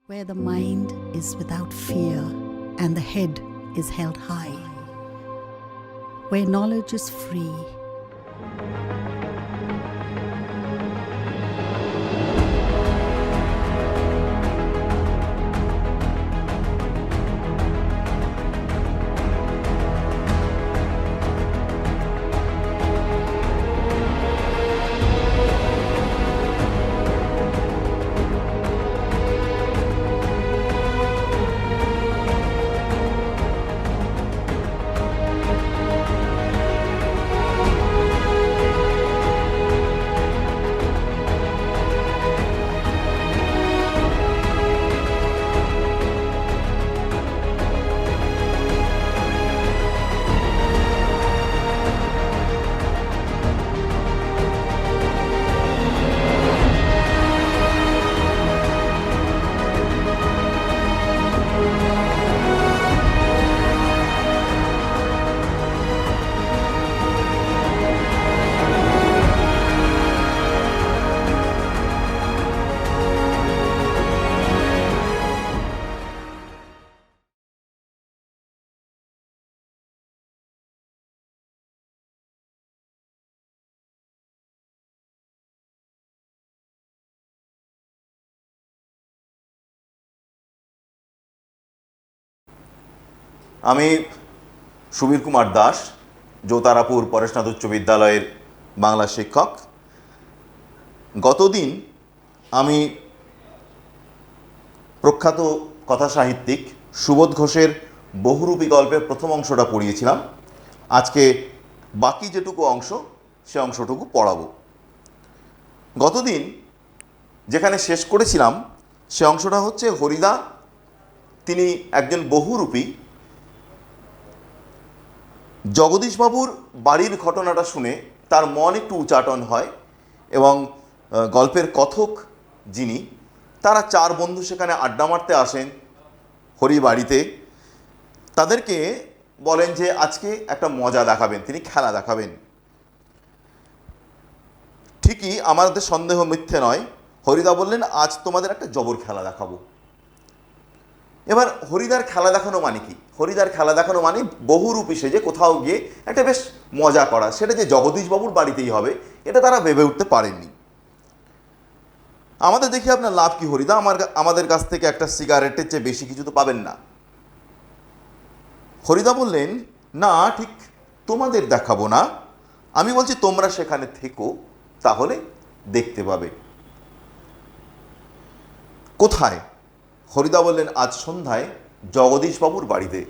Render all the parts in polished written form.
where the mind is without fear and the head is held high, where knowledge is free. আমি সুবীর কুমার দাস, জোতারাপুর পরেশনাথ উচ্চ বিদ্যালয়ের বাংলা শিক্ষক। গতদিন আমি প্রখ্যাত কথা সাহিত্যিক সুবোধ ঘোষের বহুরূপী গল্পের প্রথম অংশটা পড়িয়েছিলাম। আজকে বাকি যেটুকু অংশ সে অংশটুকু পড়াবো। গতদিন যেখানে শেষ করেছিলাম সে অংশটা হচ্ছে হরিদা, তিনি একজন বহুরূপী। জগদীশবাবুর বাড়ির ঘটনাটা শুনে তার মন একটু উচাটন হয় এবং গল্পের কথক যিনি, তারা চার বন্ধু সেখানে আড্ডা মারতে আসেন হরি বাড়িতে। তাদেরকে বলেন যে আজকে একটা মজা দেখাবেন, তিনি খেলা দেখাবেন। ঠিকই, আমাদের সন্দেহ মিথ্যে নয়, হরিদা বললেন আজ তোমাদের একটা জবর খেলা দেখাবো। এবার হরিদার খেলা দেখানো মানে কি? হরিদার খেলা দেখানো মানে বহুরূপী সেজে কোথাও গিয়ে একটা বেশ মজা করা, সেটা যে জগদীশবাবুর বাড়িতেই হবে এটা তারা ভেবে উঠতে পারেননি। আমাদের দেখে আপনার লাভ কি হরিদা? আমাদের কাছ থেকে একটা সিগারেটের চেয়ে বেশি কিছু তো পাবেন না। হরিদা বললেন না, ঠিক তোমাদের দেখাবো না, আমি বলছি তোমরা সেখানে থেকো, তাহলে দেখতে পাবে। কোথায়? হরিদা বললেন আজ সন্ধ্যায় জগদীশবাবুর বাড়িতে।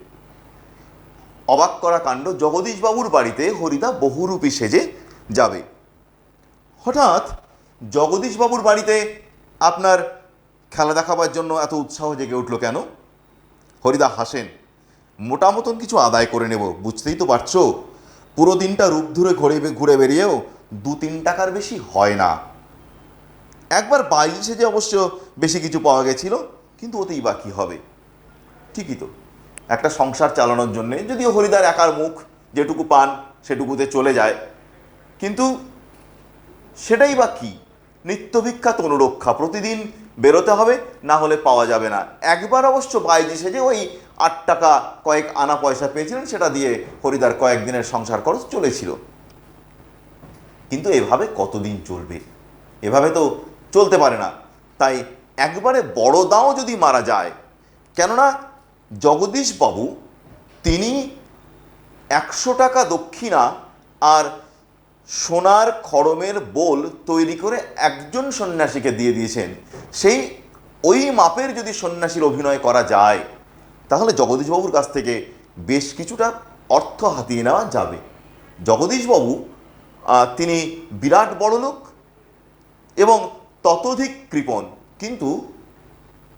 অবাক করা কাণ্ড, জগদীশবাবুর বাড়িতে হরিদা বহুরূপী সেজে যাবে। হঠাৎ জগদীশবাবুর বাড়িতে আপনার খেলা দেখাবার জন্য এত উৎসাহ জেগে উঠল কেন? হরিদা হাসেন, মোটা মতন কিছু আদায় করে নেব, বুঝতেই তো পারছো, পুরো দিনটা রূপ ধরে ঘুরে বেরিয়েও 2-3 টাকার বেশি হয় না। একবার বাইরে সেজে অবশ্য বেশি কিছু পাওয়া গেছিল, কিন্তু ওতেই বা কী হবে? ঠিকই তো, একটা সংসার চালানোর জন্যে যদিও হরিদার একার মুখ, যেটুকু পান সেটুকুতে চলে যায়, কিন্তু সেটাই বা কী? নিত্যবিখ্যাত অনুরক্ষা, প্রতিদিন বেরোতে হবে, না হলে পাওয়া যাবে না। একবার অবশ্য বাইজি সেজে ওই 8 টাকা কয়েক আনা পয়সা পেয়েছিলেন, সেটা দিয়ে হরিদার কয়েকদিনের সংসার খরচ চলেছিল। কিন্তু এভাবে কতদিন চলবে? এভাবে তো চলতে পারে না। তাই একবারে বড় দাও যদি মারা যায়, কেননা জগদীশবাবু তিনি 100 টাকা দক্ষিণা আর সোনার খড়মের বোল তৈরি করে একজন সন্ন্যাসীকে দিয়ে দিয়েছেন। সেই ওই মাপের যদি সন্ন্যাসীর অভিনয় করা যায়, তাহলে জগদীশবাবুর কাছ থেকে বেশ কিছুটা অর্থ হাতিয়ে নেওয়া যাবে। জগদীশবাবু তিনি বিরাট বড়লোক এবং ততোধিক কৃপণ, কিন্তু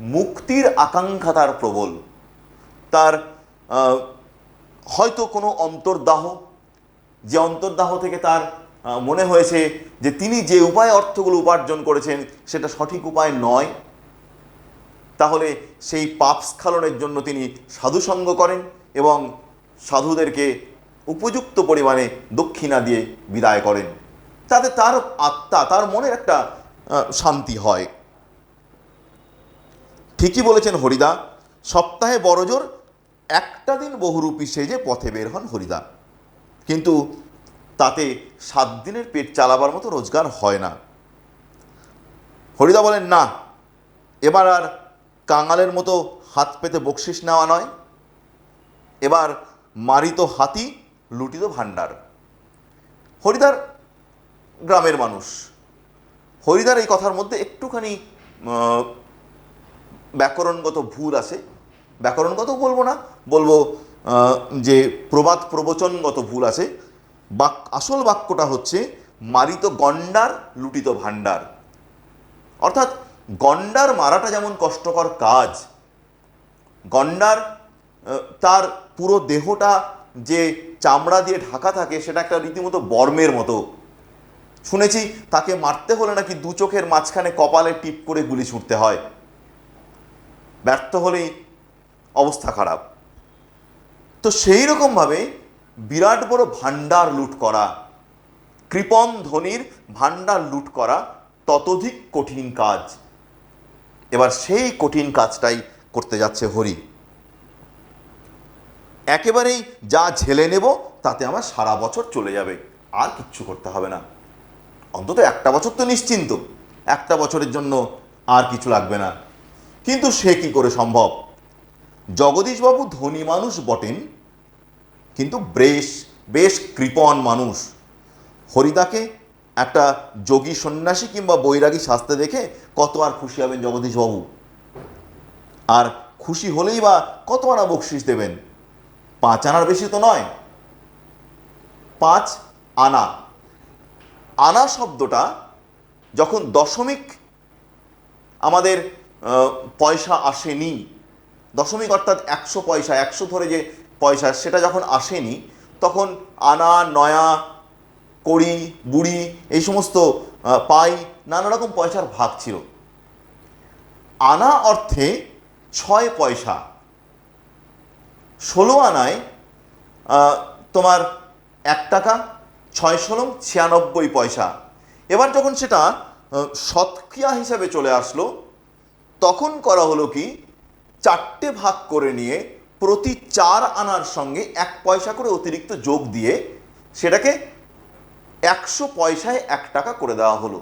মুক্তির আকাঙ্ক্ষা তার প্রবল। তার হয়তো কোনো অন্তর্দাহ, যে অন্তর্দাহ থেকে তার মনে হয়েছে যে তিনি যে উপায়ে অর্থগুলো উপার্জন করেছেন সেটা সঠিক উপায় নয়, তাহলে সেই পাপ স্খলনের জন্য তিনি সাধুসঙ্গ করেন এবং সাধুদেরকে উপযুক্ত পরিমাণে দক্ষিণা দিয়ে বিদায় করেন, তাতে তার আত্মা, তার মনের একটা শান্তি হয়। ঠিকই বলেছেন হরিদা, সপ্তাহে বড়জোর একটা দিন বহুরূপী সেজে পথে বের হন হরিদা, কিন্তু তাতে 7 দিনের পেট চালাবার মতো রোজগার হয় না। হরিদা বলেন, না, এবার আর কাঙালের মতো হাত পেতে বকশিস নেওয়া নয়, এবার মারিত হাতি লুটিত ভাণ্ডার। হরিদার গ্রামের মানুষ, হরিদার এই কথার মধ্যে একটুখানি ব্যাকরণগত ভুল আছে। ব্যাকরণগত বলবো না, বলবো যে প্রবাদ প্রবচনগত ভুল আছে। আসল বাক্যটা হচ্ছে মারিত গণ্ডার লুটিত ভাণ্ডার। অর্থাৎ গণ্ডার মারাটা যেমন কষ্টকর কাজ, গণ্ডার তার পুরো দেহটা যে চামড়া দিয়ে ঢাকা থাকে সেটা একটা রীতিমতো বর্মের মতো। শুনেছি তাকে মারতে হলে নাকি 2 চোখের মাঝখানে কপালে টিপ করে গুলি ছুটতে হয়, ব্যর্থ হলেই অবস্থা খারাপ। তো সেই রকমভাবে বিরাট বড় ভাণ্ডার লুট করা, কৃপণ ধনির ভাণ্ডার লুট করা ততোধিক কঠিন কাজ। এবার সেই কঠিন কাজটাই করতে যাচ্ছে হরি। একেবারেই যা ঝেলে নেব তাতে আমার সারা বছর চলে যাবে, আর কিচ্ছু করতে হবে না, অন্তত একটা বছর তো নিশ্চিন্ত, একটা বছরের জন্য আর কিছু লাগবে না। কিন্তু সে কি করে সম্ভব? জগদীশবাবু ধনী মানুষ বটেন, কিন্তু বেশ কৃপণ মানুষ। হরিদাকে একটা যোগী সন্ন্যাসী কিংবা বৈরাগী সাজতে দেখে কত আর খুশি হবেন জগদীশবাবু? আর খুশি হলেই বা কত আনা বকশিস দেবেন? 5 আনার বেশি তো নয়, 5 আনা। আনা শব্দটা যখন দশমিক আমাদের পয়সা আসেনি, দশমিক অর্থাৎ 100 পয়সা, 100 ধরে যে পয়সা সেটা যখন আসেনি, তখন আনা, নয়া, কড়ি, বুড়ি এই সমস্ত পাই নানা রকম পয়সার ভাগ ছিল। আনা অর্থে 6 পয়সা, 16 আনায় তোমার 1 টাকা, 6 × 96 পয়সা। এবার যখন সেটা শতক্রিয়া হিসাবে চলে আসলো, তখন করা হলো কি, 4টে ভাগ করে নিয়ে প্রতি 4 আনার সঙ্গে 1 পয়সা করে অতিরিক্ত যোগ দিয়ে সেটাকে 100 পয়সায় 1 টাকা করে দেওয়া হলো।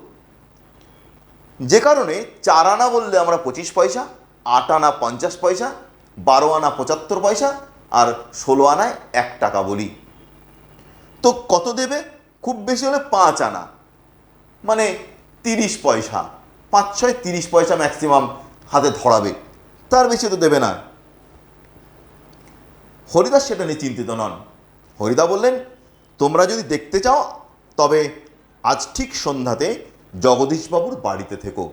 যে কারণে 4 আনা বললে আমরা 25 পয়সা, 8 আনা 50 পয়সা, 12 আনা 75 পয়সা, আর 16 আনায় 1 টাকা বলি। তো কত দেবে? খুব বেশি হলে 5 আনা, মানে 30 পয়সা। 5 × 6 30 পয়সা ম্যাক্সিমাম হাতে ধরাবে, তার বেশি তো দেবে না। হরিদা সেটা নিয়ে চিন্তিত নন। হরিদা বললেন, তোমরা যদি দেখতে চাও তবে আজ ঠিক সন্ধ্যাতে জগদীশবাবুর বাড়িতে থেকো।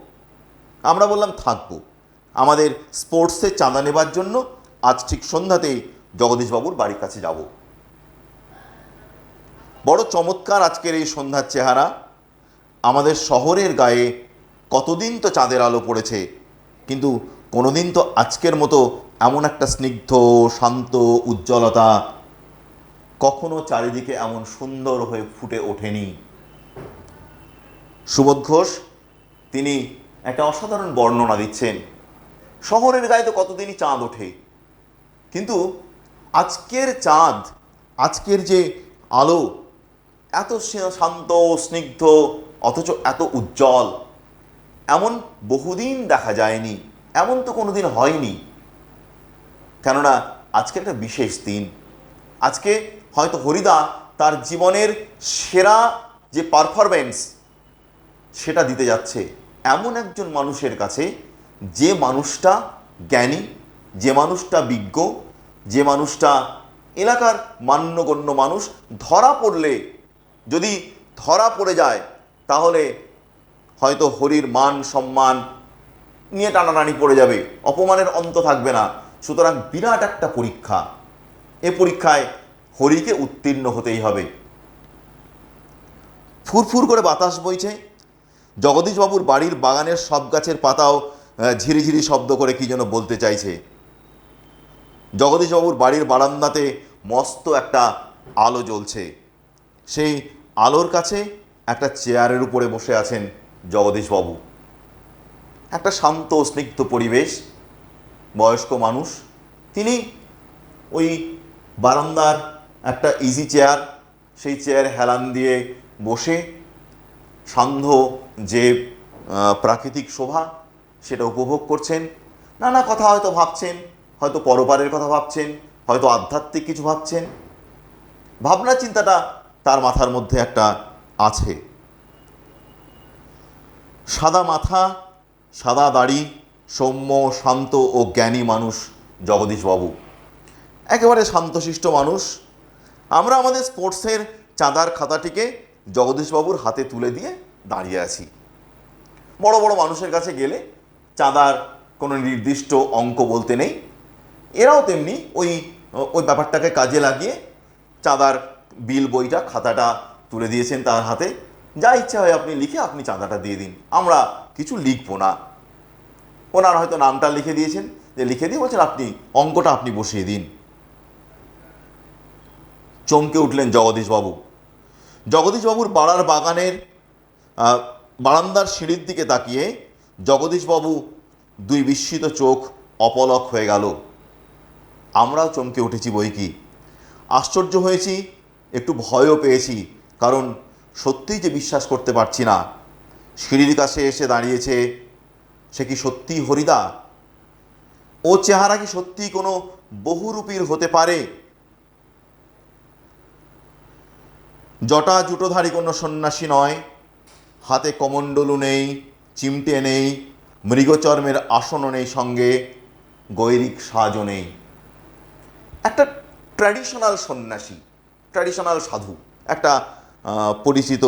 আমরা বললাম থাকবো, আমাদের স্পোর্টসে চাঁদা নেবার জন্য আজ ঠিক সন্ধ্যাতেই জগদীশবাবুর বাড়ির কাছে যাব। বড় চমৎকার আজকের এই সন্ধ্যার চেহারা। আমাদের শহরের গায়ে কতদিন তো চাঁদের আলো পড়েছে, কিন্তু কোনোদিন তো আজকের মতো এমন একটা স্নিগ্ধ, শান্ত উজ্জ্বলতা কখনো চারিদিকে এমন সুন্দর হয়ে ফুটে ওঠেনি। সুবোধ ঘোষ তিনি একটা অসাধারণ বর্ণনা দিচ্ছেন। শহরের গায়ে তো কতদিনই চাঁদ ওঠে, কিন্তু আজকের চাঁদ, আজকের যে আলো এত শান্ত স্নিগ্ধ অথচ এত উজ্জ্বল, এমন বহুদিন দেখা যায়নি, এমন তো কোনোদিন হয়নি। কেননা আজকে একটা বিশেষ দিন। আজকে হয়তো হরিদা তার জীবনের সেরা যে পারফরমেন্স সেটা দিতে যাচ্ছে এমন একজন মানুষের কাছে, যে মানুষটা জ্ঞানী, যে মানুষটা বিজ্ঞ, যে মানুষটা এলাকার মান্যগণ্য মানুষ। ধরা পড়লে, যদি ধরা পড়ে যায়, তাহলে হয়তো হরির মান সম্মান নিয়ে টানাটানি পড়ে যাবে, অপমানের অন্ত থাকবে না। সুতরাং বিরাট একটা পরীক্ষা, এ পরীক্ষায় হরিকে উত্তীর্ণ হতেই হবে। ফুরফুর করে বাতাস বইছে। জগদীশবাবুর বাড়ির বাগানের সব গাছের পাতাও ঝিরিঝিরি শব্দ করে কি যেন বলতে চাইছে। জগদীশবাবুর বাড়ির বারান্দাতে মস্ত একটা আলো জ্বলছে। সেই আলোর কাছে একটা চেয়ারের উপরে বসে আছেন জগদীশবাবু। একটা শান্ত স্নিগ্ধ পরিবেশ, বয়স্ক মানুষ। তিনি ওই বারান্দার একটা ইজি চেয়ার, সেই চেয়ার হেলান দিয়ে বসে সান্ধ্য যে প্রাকৃতিক শোভা সেটা উপভোগ করছেন। নানা কথা হয়তো ভাবছেন, হয়তো পরপারের কথা ভাবছেন, হয়তো আধ্যাত্মিক কিছু ভাবছেন। ভাবনা চিন্তাটা তার মাথার মধ্যে একটা আছে। সাদা মাথা, সাদা দাড়ি, সৌম্য, শান্ত ও জ্ঞানী মানুষ জগদীশবাবু। একেবারে শান্তশিষ্ট মানুষ। আমরা আমাদের স্পোর্টসের চাঁদার খাতাটিকে জগদীশবাবুর হাতে তুলে দিয়ে দাঁড়িয়ে আছি। বড় বড় মানুষের কাছে গেলে চাঁদার কোনো নির্দিষ্ট অঙ্ক বলতে নেই। এরাও তেমনি ওই ওই ব্যাপারটাকে কাজে লাগিয়ে চাঁদার বিল বইটা, খাতাটা তুলে দিয়েছেন তার হাতে। যা ইচ্ছা হয় আপনি লিখে আপনি চাঁদাটা দিয়ে দিন, আমরা কিছু লিখবো না। ওনার হয়তো নামটা লিখে দিয়েছেন, যে লিখে দিয়ে বলছেন আপনি অঙ্কটা আপনি বসিয়ে দিন। চমকে উঠলেন জগদীশবাবু। জগদীশবাবুর পাড়ার বাগানের বারান্দার সিঁড়ির দিকে তাকিয়ে জগদীশবাবু দুই বিস্মিত চোখ অপলক হয়ে গেল। আমরাও চমকে উঠেছি বই কি, আশ্চর্য হয়েছি, একটু ভয়ও পেয়েছি, কারণ সত্যিই যে বিশ্বাস করতে পারছি না। সিঁড়ির কাছে এসে দাঁড়িয়েছে, সে কি সত্যিই হরিদা? ও চেহারা কি সত্যিই কোনো বহুরূপীর হতে পারে? জটা জুটোধারী কোনো সন্ন্যাসী নয়, হাতে কমণ্ডলু নেই, চিমটে নেই, মৃগচর্মের আসনও নেই, সঙ্গে গৈরিক সাজও নেই। একটা ট্র্যাডিশনাল সন্ন্যাসী, ট্র্যাডিশনাল সাধু, একটা পরিচিত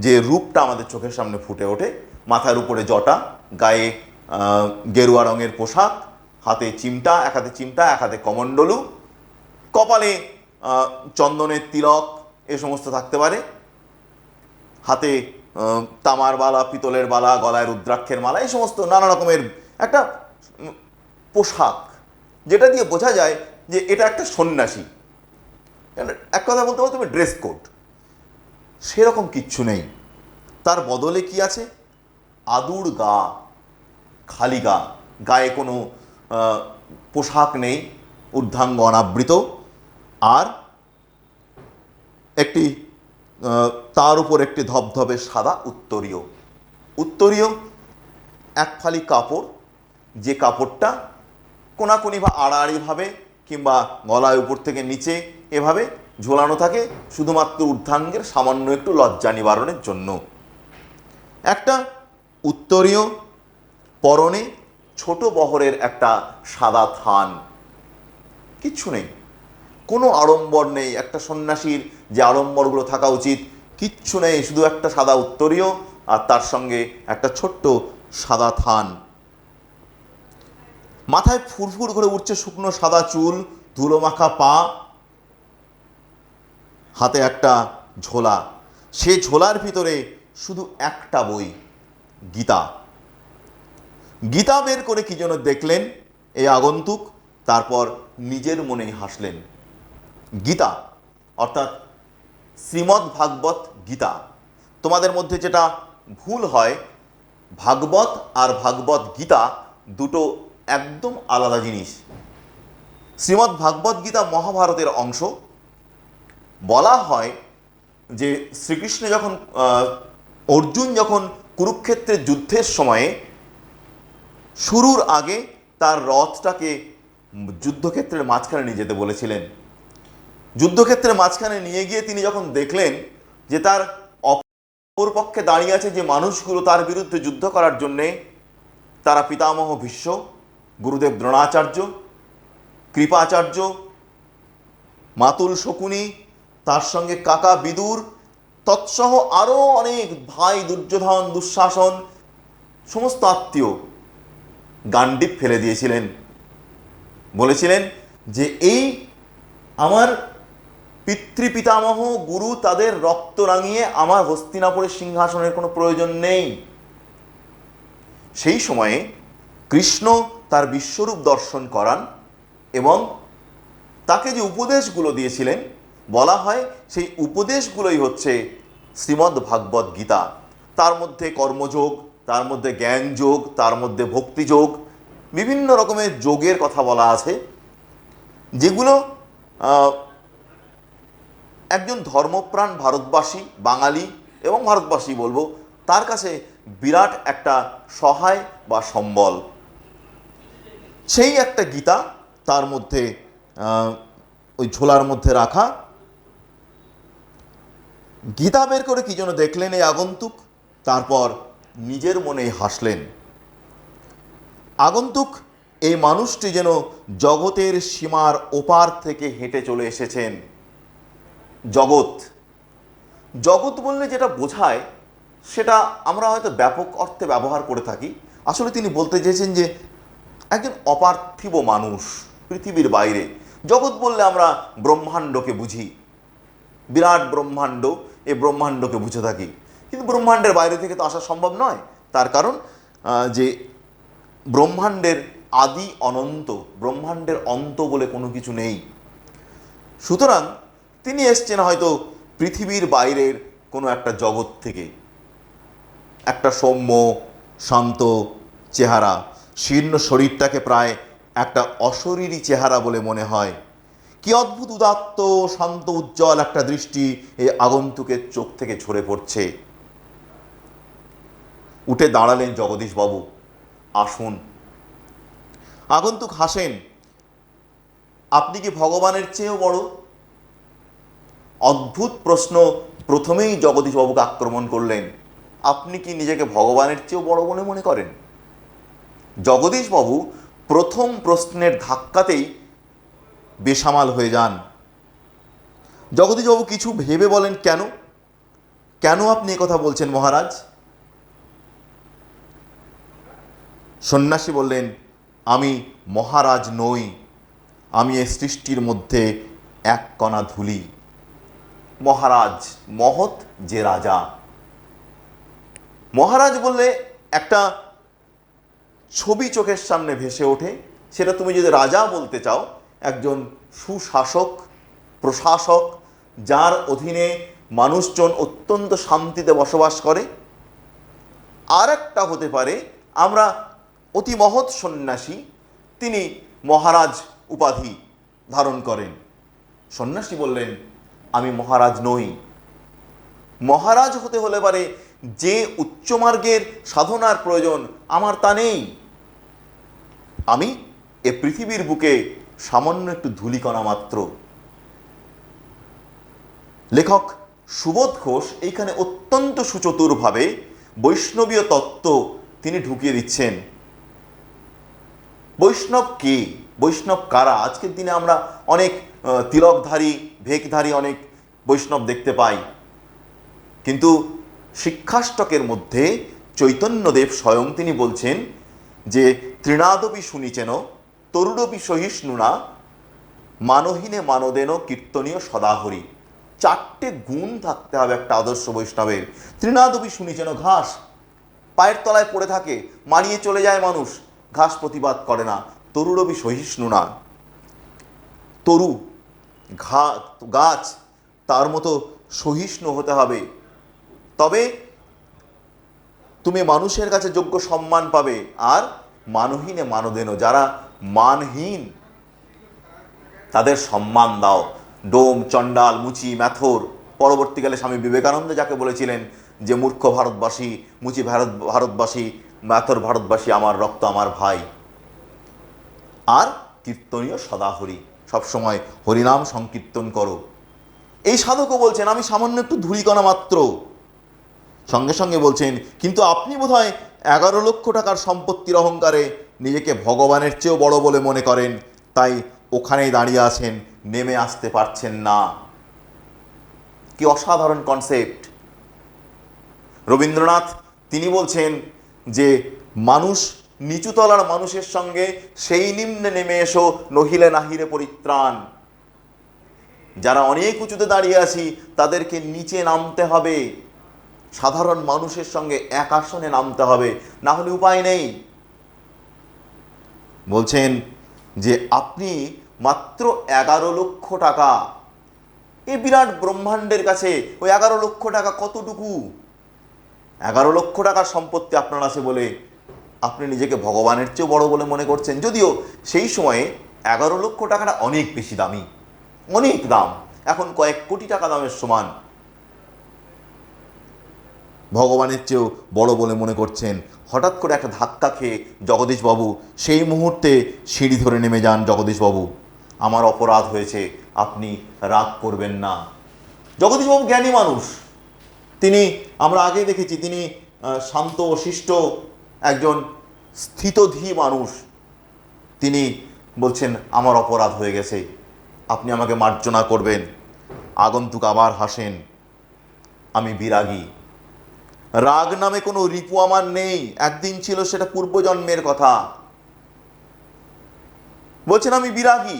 যে রূপটা আমাদের চোখের সামনে ফুটে ওঠে। মাথার উপরে জটা, গায়ে গেরুয়া রঙের পোশাক, হাতে চিমটা, এক হাতে চিমটা, এক হাতে কমণ্ডলু, কপালে চন্দনের তিলক, এ সমস্ত থাকতে পারে, হাতে তামার বালা, পিতলের বালা, গলায় রুদ্রাক্ষের মালা, এই সমস্ত নানা রকমের একটা পোশাক, যেটা দিয়ে বোঝা যায় যে এটা একটা সন্ন্যাসী। এক কথা বলতে বলতে ড্রেস কোড, সেরকম কিচ্ছু নেই। তার বদলে কি আছে? আদুর গা, খালি গা, গায়ে কোনো পোশাক নেই, ঊর্ধ্বাঙ্গ অনাবৃত, আর একটি তার উপর একটি ধবধবে সাদা উত্তরীয়। উত্তরীয় এক ফালি কাপড়, যে কাপড়টা কোনাকুনি বা আড়াআড়িভাবে কিংবা গলায় উপর থেকে নিচে এভাবে ঝোলানো থাকে, শুধুমাত্র ঊর্ধ্বাঙ্গের সামান্য একটু লজ্জা নিবারণের জন্য। একটা উত্তরীয়, পরনে ছোট বহরের একটা সাদা থান, কিচ্ছু নেই, কোনো আড়ম্বর নেই। একটা সন্ন্যাসীর যে আড়ম্বরগুলো থাকা উচিত, কিচ্ছু নেই, শুধু একটা সাদা উত্তরীয় আর তার সঙ্গে একটা ছোট্ট সাদা থান। মাথায় ফুরফুর করে উঠছে শুকনো সাদা চুল, ধুলো মাখা পা, হাতে একটা ঝোলা। সে ঝোলার ভিতরে শুধু একটা বই, গীতা। গীতা বের করে কি যেন দেখলেন এই আগন্তুক, তারপর নিজের মনেই হাসলেন। গীতা অর্থাৎ শ্রীমদ্ ভাগবত গীতা। তোমাদের মধ্যে যেটা ভুল হয়, ভাগবত আর ভাগবত গীতা দুটো একদম আলাদা জিনিস। শ্রীমদ্ ভাগবত গীতা মহাভারতের অংশ। বলা হয় যে শ্রীকৃষ্ণ যখন অর্জুন যখন কুরুক্ষেত্রের যুদ্ধের সময়ে শুরুর আগে তার রথটাকে যুদ্ধক্ষেত্রের মাঝখানে নিয়ে যেতে বলেছিলেন। যুদ্ধক্ষেত্রের মাঝখানে নিয়ে গিয়ে তিনি যখন দেখলেন যে তার অপর পক্ষে দাঁড়িয়ে আছে যে মানুষগুলো তার বিরুদ্ধে যুদ্ধ করার জন্যে, তারা পিতামহ ভীষ্ম, গুরুদেব দ্রোণাচার্য, কৃপাচার্য, মাতুল শকুনি, তার সঙ্গে কাকা বিদুর, তৎসহ আরও অনেক ভাই দুর্যোধন, দুঃশাসন, সমস্ত আত্মীয় গান্ডিব ফেলে দিয়েছিলেন। বলেছিলেন যে এই আমার পিতৃপিতামহ গুরু, তাদের রক্ত রাঙিয়ে আমার হস্তিনাপুরের সিংহাসনের কোনো প্রয়োজন নেই। সেই সময়ে কৃষ্ণ তার বিশ্বরূপ দর্শন করান এবং তাকে যে উপদেশগুলো দিয়েছিলেন, বলা হয় সেই উপদেশগুলোই হচ্ছে শ্রীমদ্ ভাগবত গীতা। তার মধ্যে কর্মযোগ, তার মধ্যে জ্ঞানযোগ, তার মধ্যে ভক্তিযোগ, বিভিন্ন রকমের যোগের কথা বলা আছে, যেগুলো একজন ধর্মপ্রাণ ভারতবাসী, বাঙালি এবং ভারতবাসী বলবো, তার কাছে বিরাট একটা সহায় বা সম্বল। সেই একটা গীতা তার মধ্যে ওই ঝোলার মধ্যে রাখা। গীতা বের করে কি যেন দেখলেন এই আগন্তুক, তারপর নিজের মনেই হাসলেন। আগন্তুক এই মানুষটি যেন জগতের সীমার ওপার থেকে হেঁটে চলে এসেছেন। জগৎ, জগৎ বললে যেটা বোঝায় সেটা আমরা হয়তো ব্যাপক অর্থে ব্যবহার করে থাকি। আসলে তিনি বলতে চেয়েছেন যে একজন অপার্থিব মানুষ পৃথিবীর বাইরে। জগৎ বললে আমরা ব্রহ্মাণ্ডকে বুঝি, বিরাট ব্রহ্মাণ্ড, এই ব্রহ্মাণ্ডকে বুঝে থাকি। কিন্তু ব্রহ্মাণ্ডের বাইরে থেকে তো আসা সম্ভব নয়, তার কারণ যে ব্রহ্মাণ্ডের আদি অনন্ত, ব্রহ্মাণ্ডের অন্ত বলে কোনো কিছু নেই। সুতরাং তিনি এসছেন হয়তো পৃথিবীর বাইরের কোনো একটা জগৎ থেকে। একটা সৌম্য শান্ত চেহারা, শীর্ণ শরীরটাকে প্রায় একটা অশরীরী চেহারা বলে মনে হয়। কি অদ্ভুত উদাত্ত শান্ত উজ্জ্বল একটা দৃষ্টি এই আগন্তুকের চোখ থেকে ঝরে পড়ছে। উঠে দাঁড়ালেন জগদীশবাবু, আসুন। আগন্তুক হাসেন, আপনি কি ভগবানের চেয়েও বড়? অদ্ভুত প্রশ্ন প্রথমেই জগদীশবাবুকে আক্রমণ করলেন। আপনি কি নিজেকে ভগবানের চেয়েও বড় বলে মনে করেন? জগদীশবাবু প্রথম প্রশ্নের ধাক্কাতেই বেসামাল হয়ে যান। জগদীশবাবু কিছু ভেবে বলেন, কেন কেন আপনি একথা বলছেন মহারাজ? সন্ন্যাসী বললেন, আমি মহারাজ নই, আমি এ সৃষ্টির মধ্যে এক কণা ধুলি। মহারাজ মহৎ যে রাজা। মহারাজ বললে একটা ছবি চোখের সামনে ভেসে ওঠে। সেটা তুমি যদি রাজা বলতে চাও, একজন সুশাসক, প্রশাসক, যার অধীনে মানুষজন অত্যন্ত শান্তিতে বসবাস করে। আর একটা হতে পারে আমরা অতি মহৎ সন্ন্যাসী, তিনি মহারাজ উপাধি ধারণ করেন। সন্ন্যাসী বললেন, আমি মহারাজ নই। মহারাজ হতে হলে পারে যে উচ্চমার্গের সাধনার প্রয়োজন, আমার তা নেই। আমি এ পৃথিবীর বুকে সামান্য একটু ধূলিকণা মাত্র। লেখক সুবোধ ঘোষ এইখানে অত্যন্ত সুচতুরভাবে বৈষ্ণবীয় তত্ত্ব তিনি ঢুকিয়ে দিচ্ছেন। বৈষ্ণব কে, বৈষ্ণব কারা? আজকের দিনে আমরা অনেক তিলকধারী, ভেকধারী অনেক বৈষ্ণব দেখতে পাই, কিন্তু শিক্ষাষ্টকের মধ্যে চৈতন্যদেব স্বয়ং তিনি বলছেন যে তৃণাদপি শুনিছেন তরুরপি সহিষ্ণুনা মানহীনে মানদেন কীর্তনীয় সদাহরি। চারটে গুণ থাকতে হবে একটা আদর্শ বৈষ্ণবের। তৃণাদপি শুনিছেন, ঘাস পায়ের তলায় পড়ে থাকে, মারিয়ে চলে যায় মানুষ, ঘাস প্রতিবাদ করে না। তরুরপি সহিষ্ণুনা, তরু গাছ, তার মতো সহিষ্ণু হতে হবে, তবে তুমি মানুষের কাছে যোগ্য সম্মান পাবে। আর মানহীনে মানদেন, যারা মানহীন তাদের সম্মান দাও। ডোম, চণ্ডাল, মুচি, ম্যাথর, পরবর্তীকালে স্বামী বিবেকানন্দ যাকে বলেছিলেন যে মূর্খ ভারতবাসী, মুচি ভারতবাসী, ম্যাথর ভারতবাসী, আমার রক্ত আমার ভাই। আর কীর্তনীয় সদাহরি, সবসময় হরিনাম সংকীর্তন করো। এই সাধকও বলছেন, আমি সামান্য একটু ধূলিকণা মাত্র। সঙ্গে সঙ্গে বলছেন, কিন্তু আপনি বোধহয় 11 লক্ষ টাকার সম্পত্তির অহংকারে নিজেকে ভগবানের চেয়েও বড় বলে মনে করেন, তাই ওখানেই দাঁড়িয়ে আছেন, নেমে আসতে পারছেন না। কি অসাধারণ কনসেপ্ট! রবীন্দ্রনাথ তিনি বলছেন যে মানুষ নিচুতলার মানুষের সঙ্গে সেই নিম্নে নেমে এসো, নহিলে নাহিরে পরিত্রাণ। যারা অনেক উঁচুতে দাঁড়িয়ে আছি তাদেরকে নিচে নামতে হবে, সাধারণ মানুষের সঙ্গে এক আসনে নামতে হবে, না হলে উপায় নেই। বলছেন যে আপনি মাত্র 11 লক্ষ টাকা, এই বিরাট ব্রহ্মাণ্ডের কাছে ওই 11 লক্ষ টাকা কতটুকু? 11 লক্ষ টাকার সম্পত্তি আপনার আছে বলে আপনি নিজেকে ভগবানের চেয়েও বড় বলে মনে করছেন, যদিও সেই সময়ে 11 লক্ষ টাকাটা অনেক বেশি দামি, অনেক দাম, এখন কয়েক কোটি টাকা দামের সমান। ভগবানের চেয়েও বড় বলে মনে করছেন। হঠাৎ করে একটা ধাক্কা খেয়ে জগদীশবাবু সেই মুহূর্তে সিঁড়ি ধরে নেমে যান। জগদীশবাবু, আমার অপরাধ হয়েছে, আপনি রাগ করবেন না। জগদীশবাবু জ্ঞানী মানুষ, তিনি, আমরা আগে দেখেছি, তিনি শান্ত শিষ্ট একজন স্থিতধী মানুষ। তিনি বলছেন, আমার অপরাধ হয়ে গেছে, আপনি আমাকে মার্জনা করবেন। আগন্তুক আবার হাসেন, আমি বিরাগী। রাগ নামে কোনো রিপু আমার নেই, একদিন ছিল, সেটা পূর্বজন্মের কথা। বলছেন আমি বিরাগী,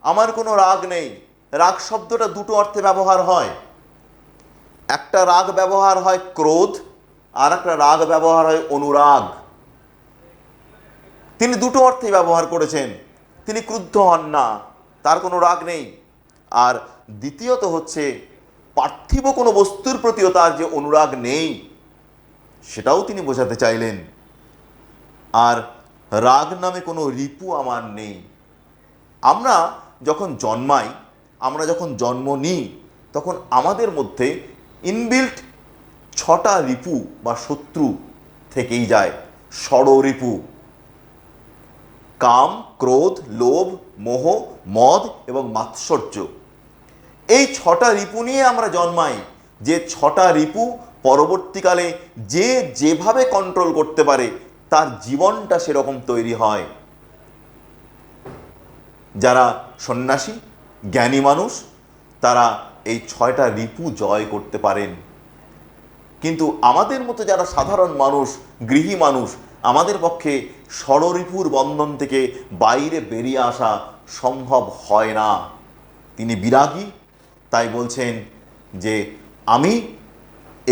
আমার কোনো রাগ নেই। রাগ শব্দটা দুটো অর্থে ব্যবহার হয়। একটা রাগ ব্যবহার হয় ক্রোধ, আর একটা রাগ ব্যবহার হয় অনুরাগ। তিনি দুটো অর্থেই ব্যবহার করেছেন। তিনি ক্রুদ্ধ হন না, তার কোনো রাগ নেই। আর দ্বিতীয়ত হচ্ছে, পার্থিব কোনো বস্তুর প্রতিও তার যে অনুরাগ নেই, সেটাও তিনি বোঝাতে চাইলেন। আর রাগ নামে কোনো রিপু আমার নেই। আমরা যখন জন্মাই, আমরা যখন জন্ম নিই, তখন আমাদের মধ্যে ইনবিল্ট 6টা রিপু বা শত্রু থেকেই যায়। ষড়রিপু: কাম, ক্রোধ, লোভ, মোহ, মদ এবং মাৎসর্য। এই 6টা রিপু নিয়ে আমরা জন্মাই। যে 6টা রিপু পরবর্তীকালে যে যেভাবে কন্ট্রোল করতে পারে, তার জীবনটা সেরকম তৈরি হয়। যারা সন্ন্যাসী, জ্ঞানী মানুষ, তারা এই 6টা রিপু জয় করতে পারেন। কিন্তু আমাদের মতো যারা সাধারণ মানুষ, গৃহী মানুষ, আমাদের পক্ষে ষড়রিপুর বন্ধন থেকে বাইরে বেরিয়ে আসা সম্ভব হয় না। তিনি বিরাগী, তাই বলছেন যে আমি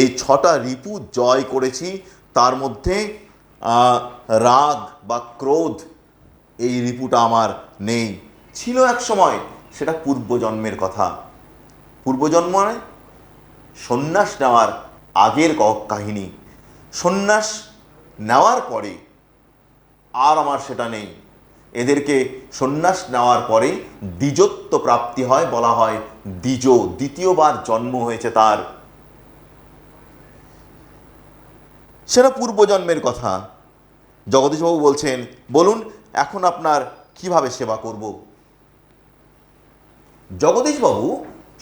এই 6টা রিপু জয় করেছি। তার মধ্যে রাগ বা ক্রোধ, এই রিপুটা আমার নেই। ছিল এক সময়, সেটা পূর্বজন্মের কথা। পূর্বজন্মে সন্ন্যাস নেওয়ার আগের কাহিনী। সন্ন্যাস নেওয়ার পরে আর আমার সেটা নেই। এদেরকে সন্ন্যাস নেওয়ার পরে দ্বিজত্ব প্রাপ্তি হয়, বলা হয় দ্বিজ, দ্বিতীয়বার জন্ম হয়েছে তার। সেটা পূর্বজন্মের কথা। জগদীশবাবু বলছেন, বলুন এখন আপনার কিভাবে সেবা করব। জগদীশবাবু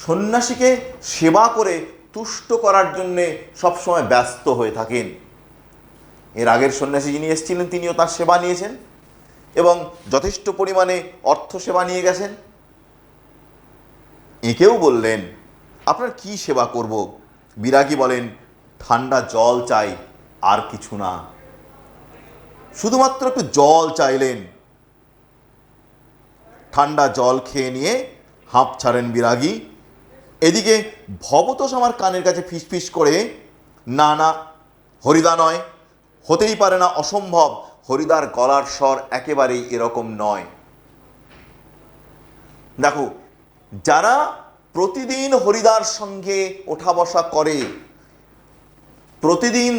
সন্ন্যাসীকে সেবা করে তুষ্ট করার জন্যে সবসময় ব্যস্ত হয়ে থাকেন। এর আগের সন্ন্যাসী যিনি এসেছিলেন, তিনিও তার সেবা নিয়েছেন এবং যথেষ্ট পরিমাণে অর্থ সেবা নিয়ে গেছেন। একেও বললেন, আপনার কি সেবা করব। বিরাগী বলেন, ঠান্ডা জল চাই, আর কিছু না। শুধুমাত্র একটু জল চাইলেন। ঠান্ডা জল খেয়ে নিয়ে হাঁপ ছাড়েন বিরাগী। এদিকে ভবতোষ আমার কানের কাছে ফিসফিস করে, না না, হরিদা নয়, হতেই পারে না, অসম্ভব, হরিদার গলার স্বর একেবারেই এরকম নয়। দেখো, যারা প্রতিদিন হরিদার সঙ্গে ওঠা বসা করে, প্রতিদিন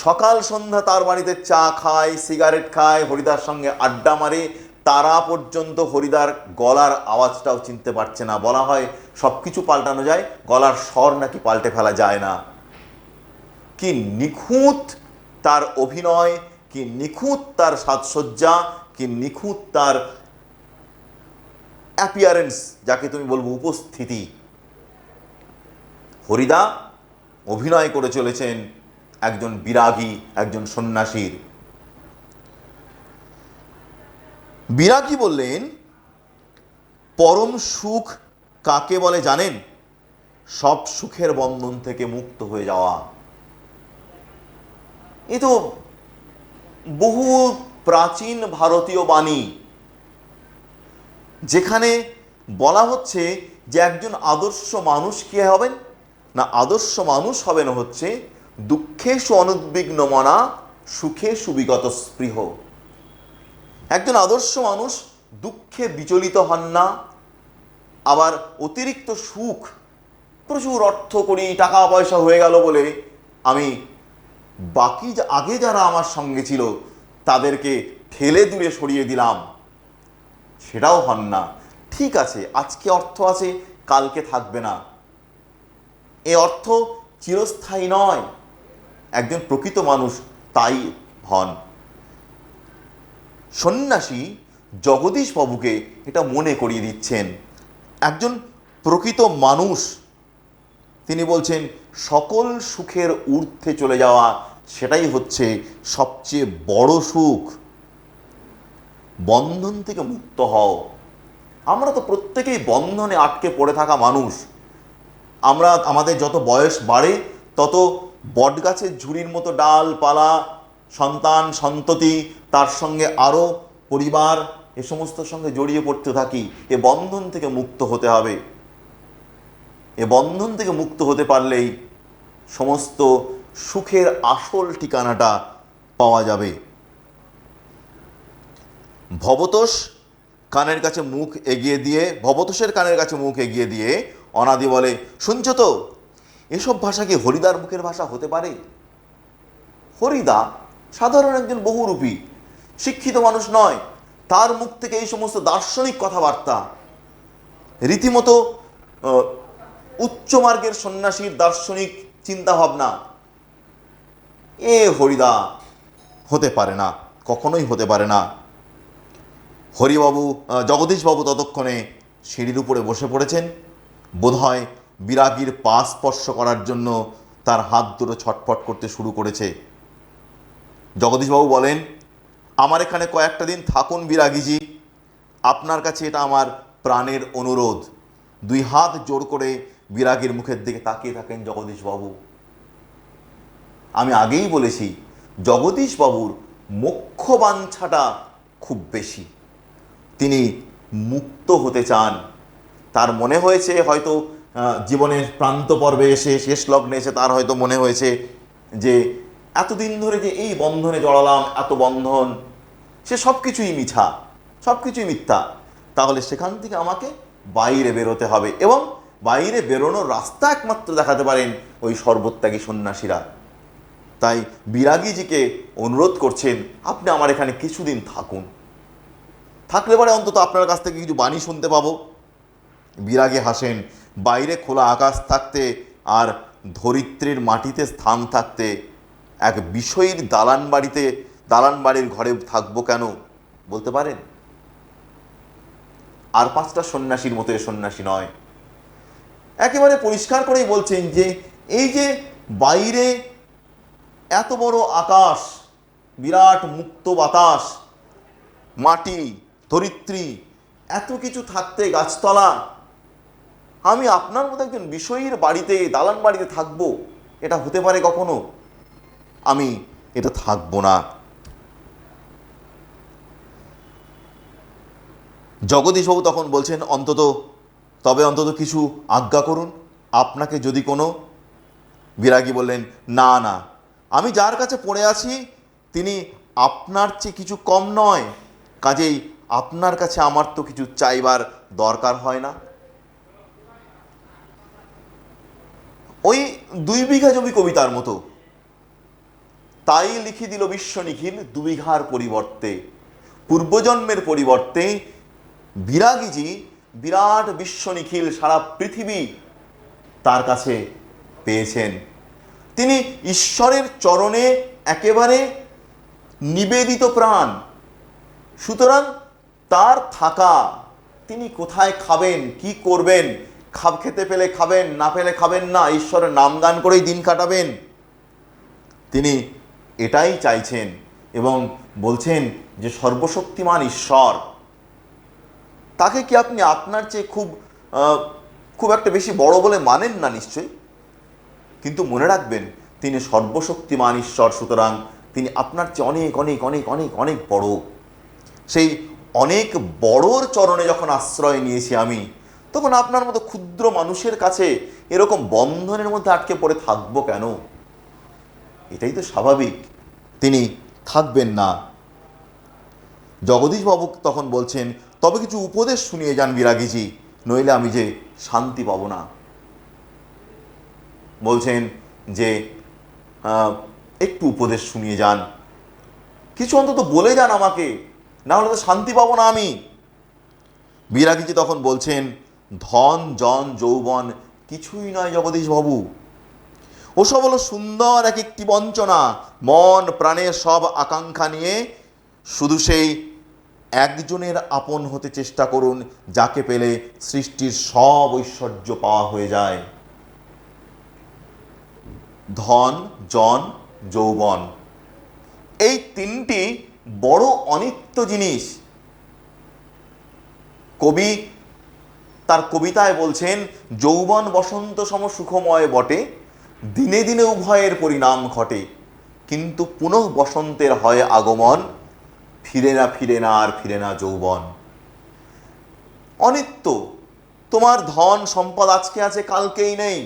সকাল সন্ধ্যা তার বাড়িতে চা খায়, সিগারেট খায়, হরিদার সঙ্গে আড্ডা মারে, তারা পর্যন্ত হরিদার গলার আওয়াজটাও চিনতে পারছে না। বলা হয় সব কিছু পাল্টানো যায়, গলার স্বর নাকি পাল্টে ফেলা যায় না। কি নিখুঁত তার অভিনয়, কি নিখুঁত তার সাজসজ্জা, কি নিখুঁত তার অ্যাপিয়ারেন্স, যাকে তুমি বলবো উপস্থিতি। হরিদা অভিনয় করে চলেছেন একজন বিরাগী, একজন সন্ন্যাসীর। বিরাগী বললেন, পরম সুখ কাকে বলে জানেন? সব সুখের বন্ধন থেকে মুক্ত হয়ে যাওয়া। এ তো বহু প্রাচীন ভারতীয় বাণী, যেখানে বলা হচ্ছে যে একজন আদর্শ মানুষ কি হবেন না, আদর্শ মানুষ হবেন হচ্ছে দুঃখেষু অনুদ্বিগ্ন মনা, সুখেষু বিগত স্পৃহ। একজন আদর্শ মানুষ দুঃখে বিচলিত হন না, আবার অতিরিক্ত সুখ, প্রচুর অর্থ করি, টাকা পয়সা হয়ে গেল বলে আমি বাকি আগে যারা আমার সঙ্গে ছিল তাদেরকে ঠেলে দূরে সরিয়ে দিলাম, সেটাও হন না। ঠিক আছে, আজকে অর্থ আছে, কালকে থাকবে না, এ অর্থ চিরস্থায়ী নয়। একজন প্রকৃত মানুষ তাই হন। সন্ন্যাসী জগদীশ বাবুকে এটা মনে করিয়ে দিচ্ছেন। একজন প্রকৃত মানুষ, তিনি বলছেন সকল সুখের ঊর্ধ্বে চলে যাওয়া, সেটাই হচ্ছে সবচেয়ে বড় সুখ। বন্ধন থেকে মুক্ত হও। আমরা তো প্রত্যেকেই বন্ধনে আটকে পড়ে থাকা মানুষ। আমরা আমাদের যত বয়স বাড়ে তত বটগাছের ঝুড়ির মতো ডালপালা, সন্তান সন্ততি, তার সঙ্গে আরও পরিবার, এ সমস্ত সঙ্গে জড়িয়ে পড়তে থাকি। এ বন্ধন থেকে মুক্ত হতে হবে। এ বন্ধন থেকে মুক্ত হতে পারলেই সমস্ত সুখের আসল ঠিকানাটা পাওয়া যাবে। ভবতোষ কানের কাছে মুখ এগিয়ে দিয়ে, ভবতোষের কানের কাছে মুখ এগিয়ে দিয়ে অনাদি বলে, শুনছো তো, এসব ভাষা কি হরিদার মুখের ভাষা হতে পারে? হরিদা সাধারণ একজন বহুরূপী শিক্ষিত মানুষ নয়, তার মুখ থেকে এই সমস্ত দার্শনিক কথাবার্তা, রীতিমতো উচ্চ মার্গের সন্ন্যাসীর দার্শনিক চিন্তাভাবনা, এ হরিদা হতে পারে না, কখনোই হতে পারে না। হরিবাবু, জগদীশবাবু ততক্ষণে সিঁড়ির উপরে বসে পড়েছেন। বোধহয় বিরাগীর পা স্পর্শ করার জন্য তার হাত দুটো ছটফট করতে শুরু করেছে। জগদীশবাবু বলেন, আমার এখানে কয়েকটা দিন থাকুন বিরাগীজি, আপনার কাছে এটা আমার প্রাণের অনুরোধ। দুই হাত জোর করে বিরাগীর মুখের দিকে তাকিয়ে থাকেন জগদীশবাবু। আমি আগেই বলেছি, জগদীশবাবুর মোক্ষ বাঞ্ছাটা খুব বেশি। তিনি মুক্ত হতে চান। তার মনে হয়েছে হয়তো জীবনের প্রান্ত পর্বে এসে, শেষ লগ্নে এসে তার হয়তো মনে হয়েছে যে এতদিন ধরে যে এই বন্ধনে জড়ালাম, এত বন্ধন, সে সব কিছুই মিছা, সব কিছুই মিথ্যা। তাহলে সেখান থেকে আমাকে বাইরে বেরোতে হবে, এবং বাইরে বেরোনোর রাস্তা একমাত্র দেখাতে পারেন ওই সর্বত্যাগী সন্ন্যাসীরা। তাই বিরাগীজিকে অনুরোধ করছেন, আপনি আমার এখানে কিছুদিন থাকুন, থাকলে পরে অন্তত আপনার কাছ থেকে কিছু বাণী শুনতে পাবো। বিরাগী হাসেন। বাইরে খোলা আকাশ থাকতে আর ধরিত্রীর মাটিতে স্থান থাকতে এক বিষয়ীর দালান বাড়ির ঘরে থাকবো কেন বলতে পারেন? আর পাঁচটা সন্ন্যাসীর মতো এ সন্ন্যাসী নয়। একেবারে পরিষ্কার করেই বলছেন যে এই যে বাইরে এত বড় আকাশ, বিরাট মুক্ত বাতাস, মাটি, ধরিত্রী, এত কিছু থাকতে, গাছতলা, আমি আপনার মতো একজন বিষয়ীর বাড়িতে, দালান বাড়িতে থাকবো, এটা হতে পারে কখনো? আমি এটা থাকবো না। জগদীশবাবু তখন বলছেন, অন্তত কিছু আজ্ঞা করুন, আপনাকে যদি কোনো। বিরাগী বললেন, না না, আমি যার কাছে পড়ে আছি তিনি আপনার চেয়ে কিছু কম নয়, কাজেই আপনার কাছে আমার তো কিছু চাইবার দরকার হয় না। ওই 2 বিঘা জমি কবিতার মতো, তাই লিখি দিল বিশ্ব নিখিল 2 বিঘার পরিবর্তে। পূর্বজন্মের পরিবর্তে বিরাগীজি বিরাট বিশ্ব নিখিল, সারা পৃথিবী তার কাছে পেয়েছেন। তিনি ঈশ্বরের চরণে একেবারে নিবেদিত প্রাণ। সুতরাং তার থাকা, তিনি কোথায় খাবেন, কি করবেন, খেতে পেলে খাবেন, না পেলে খাবেন না, ঈশ্বরের নাম গান করেই দিন কাটাবেন, তিনি এটাই চাইছেন। এবং বলছেন যে সর্বশক্তিমান ঈশ্বর, তাকে কি আপনি আপনার চেয়ে খুব একটা বেশি বড় বলে মানেন না নিশ্চয়ই, কিন্তু মনে রাখবেন তিনি সর্বশক্তিমান ঈশ্বর, সুতরাং তিনি আপনার চেয়ে অনেক অনেক অনেক অনেক অনেক বড়। সেই অনেক বড়র চরণে যখন আশ্রয় নিয়েছি আমি, তখন আপনার মতো ক্ষুদ্র মানুষের কাছে এরকম বন্ধনের মধ্যে আটকে পড়ে থাকবো কেন? এটাই তো স্বাভাবিক। তিনি থাকবেন না। জগদীশবাবু তখন বলছেন, তবে কিছু উপদেশ শুনিয়ে যান বিরাগীজি, নইলে আমি যে শান্তি পাবো না। বলছেন যে একটু উপদেশ শুনিয়ে যান, কিছু অন্তত বলে যান আমাকে, না হলে তো শান্তি পাবো না আমি। বিরাগীজি তখন বলছেন, ধন জন যৌবন কিছুই নয় জগদীশ বাবু, ওসব হলো সুন্দর এক একটি বঞ্চনা। মন প্রাণের সব আকাঙ্ক্ষা নিয়ে শুধু সেই একজনের আপন হতে চেষ্টা করুন, যাকে পেলে সৃষ্টির সব ঐশ্বর্য পাওয়া হয়ে যায়। ধন জন যৌবন এই তিনটি বড় অনিত্য জিনিস। কবি তার কবিতায় বলছেন, যৌবন বসন্ত সম সুখময় বটে, দিনে দিনে উভয়ের পরিণাম ঘটে, কিন্তু পুনঃ বসন্তের হয় আগমন, ফিরে না আর ফিরে না যৌবন। অনিত্য, তোমার ধন সম্পদ আজকে আছে কালকেই নেই।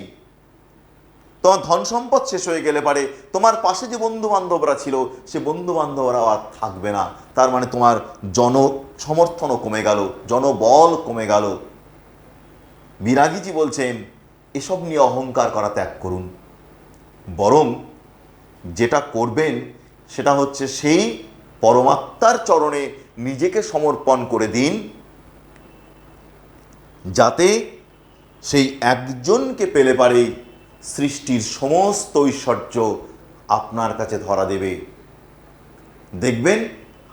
তোমার ধন সম্পদ শেষ হয়ে গেলে পারে তোমার পাশে যে বন্ধু বান্ধবরা ছিল সে বন্ধু বান্ধবরাও আর থাকবে না, তার মানে তোমার জন সমর্থনও কমে গেল, জনবল কমে গেল। বিরাগীজি বলছেন, এসব নিয়ে অহংকার করা ত্যাগ করুন, বরং যেটা করবেন সেটা হচ্ছে সেই পরমাত্মার চরণে নিজেকে সমর্পণ করে দিন, যাতে সেই একজনকে পেলে পারে সৃষ্টির সমস্ত ঐশ্বর্য আপনার কাছে ধরা দেবে। দেখবেন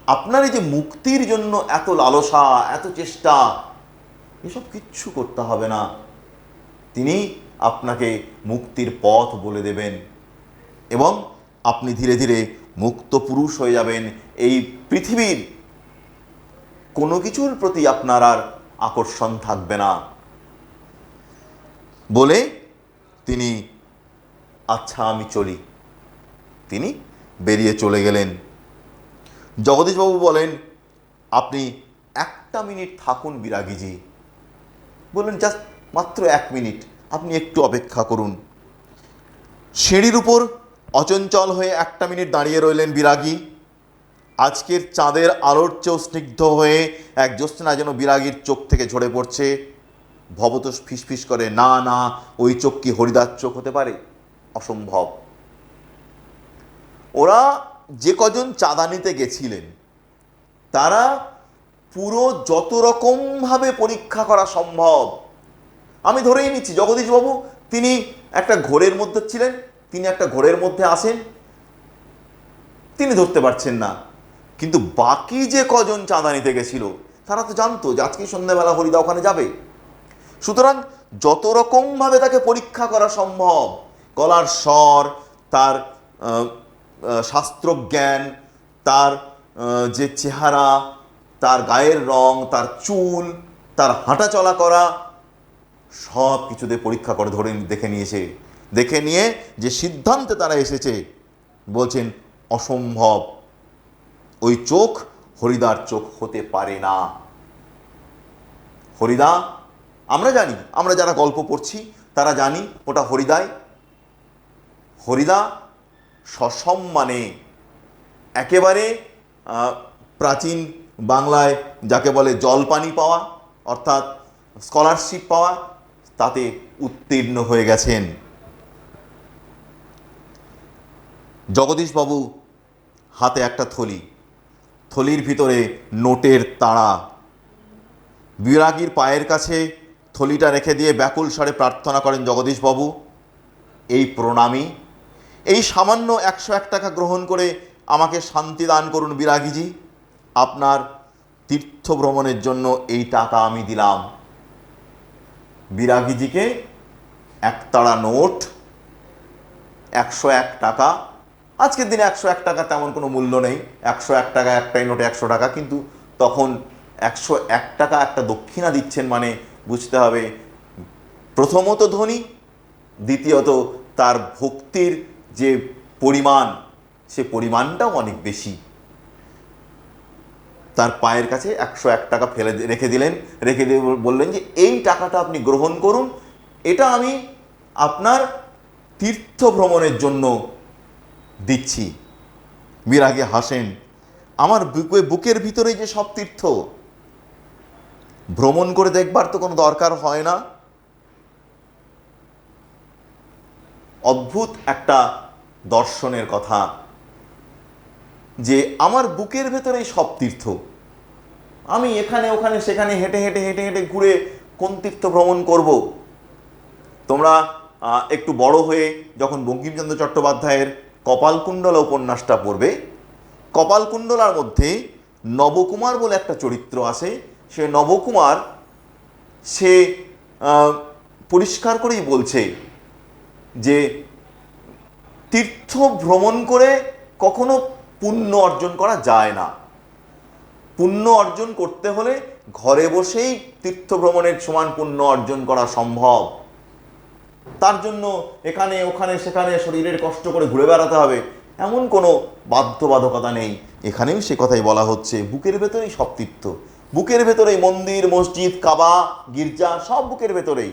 আপনার এই যে মুক্তির জন্য এত লালসা, এত চেষ্টা, এসব কিচ্ছু করতে হবে না, তিনি আপনাকে মুক্তির পথ বলে দেবেন এবং আপনি ধীরে ধীরে মুক্ত পুরুষ হয়ে যাবেন। এই পৃথিবীর কোনো কিছুর প্রতি আপনার আর আকর্ষণ থাকবে না বলে তিনি, আচ্ছা আমি চলি, তিনি বেরিয়ে চলে গেলেন। জগদীশবাবু বলেন, আপনি 1 মিনিট থাকুন বিরাগীজি। বললেন, জাস্ট মাত্র 1 মিনিট, আপনি একটু অপেক্ষা করুন। সিঁড়ির উপর অচঞ্চল হয়ে 1 মিনিট দাঁড়িয়ে রইলেন বিরাগী। আজকের চাঁদের আলোর চেয়েও স্নিগ্ধ হয়ে এক জ্যোৎস্না যেন বিরাগীর চোখ থেকে ঝরে পড়ছে। ভবতোষ ফিসফিস করে, না না, ওই চোখ কি হরিদার চোখ হতে পারে? অসম্ভব। ওরা যে কজন চাঁদা নিতে গেছিলেন তারা পুরো যত রকমভাবে পরীক্ষা করা সম্ভব, আমি ধরেই নিচ্ছি জগদীশবাবু তিনি একটা ঘোরের মধ্যে ছিলেন, তিনি একটা ঘোরের মধ্যে আসেন, তিনি ধরতে পারছেন না, কিন্তু বাকি যে কজন চাঁদা নিতে গেছিল তারা তো জানতো যে আজকে সন্ধ্যাবেলা হরিদা ওখানে যাবে। সুতরাং যত রকমভাবে তাকে পরীক্ষা করা সম্ভব, গলার স্বর, তার শাস্ত্রজ্ঞান, তার যে চেহারা, তার গায়ের রং, তার চুল, তার হাঁটা চলা করা, সব কিছুতে পরীক্ষা করে ধরে দেখে নিয়ে যে সিদ্ধান্তে তারা এসেছে, বলছেন অসম্ভব, ওই চোখ হরিদার চোখ হতে পারে না। হরিদা, আমরা জানি, আমরা যারা গল্প পড়ছি তারা জানি ওটা হরিদাই। হরিদা সসম্মানে একেবারে প্রাচীন বাংলায় যাকে বলে জলপানি পাওয়া, অর্থাৎ স্কলারশিপ পাওয়া, তাতে উত্তীর্ণ হয়ে গেছেন। জগদীশবাবু হাতে একটা থলি, থলির ভিতরে নোটের তাড়া। বিরাগীর পায়ের কাছে থলিটা রেখে দিয়ে ব্যাকুল স্বরে প্রার্থনা করেন জগদীশবাবু, এই প্রণামী, এই সামান্য 101 টাকা গ্রহণ করে আমাকে শান্তি দান করুন বিরাগীজি, আপনার তীর্থ ভ্রমণের জন্য এই টাকা আমি দিলাম। বিরাগীজিকে একতাড়া নোট, 101 টাকা। আজকের দিনে 101 টাকা তেমন কোনো মূল্য নেই, 101 টাকা একটাই নোটে 100 টাকা, কিন্তু তখন 101 টাকা একটা দক্ষিণা দিচ্ছেন মানে বুঝতে হবে প্রথমত ধনী, দ্বিতীয়ত তার ভক্তির যে পরিমাণ সে পরিমাণটাও অনেক বেশি। তার পায়ের কাছে 101 টাকা রেখে দিয়ে বললেন যে এই টাকাটা আপনি গ্রহণ করুন, এটা আমি আপনার তীর্থ ভ্রমণের জন্য দিচ্ছি। বিরাগী হাসেন, আমার বুকের ভিতরে যে সব তীর্থ, ভ্রমণ করে দেখবার তো কোনো দরকার হয় না। অদ্ভুত একটা দর্শনের কথা, যে আমার বুকের ভেতরেই সব তীর্থ, আমি এখানে ওখানে সেখানে হেঁটে হেঁটে হেঁটে হেঁটে ঘুরে কোন তীর্থ ভ্রমণ করব? তোমরা একটু বড় হয়ে যখন বঙ্কিমচন্দ্র চট্টোপাধ্যায়ের কপালকুণ্ডলা উপন্যাসটা পড়বে, কপালকুণ্ডলার মধ্যে নবকুমার বলে একটা চরিত্র আছে। সে নবকুমার, সে পরিষ্কার করেই বলছে যে তীর্থ ভ্রমণ করে কখনো পুণ্য অর্জন করা যায় না। পুণ্য অর্জন করতে হলে ঘরে বসেই তীর্থ ভ্রমণের সমান পুণ্য অর্জন করা সম্ভব। তার জন্য এখানে ওখানে সেখানে শরীরের কষ্ট করে ঘুরে বেড়াতে হবে এমন কোনো বাধ্যবাধকতা নেই। এখানেও সে কথাই বলা হচ্ছে, বুকের ভেতরেই সব তীর্থ, বুকের ভেতরেই মন্দির, মসজিদ, কাবা, গির্জা, সব বুকের ভেতরেই।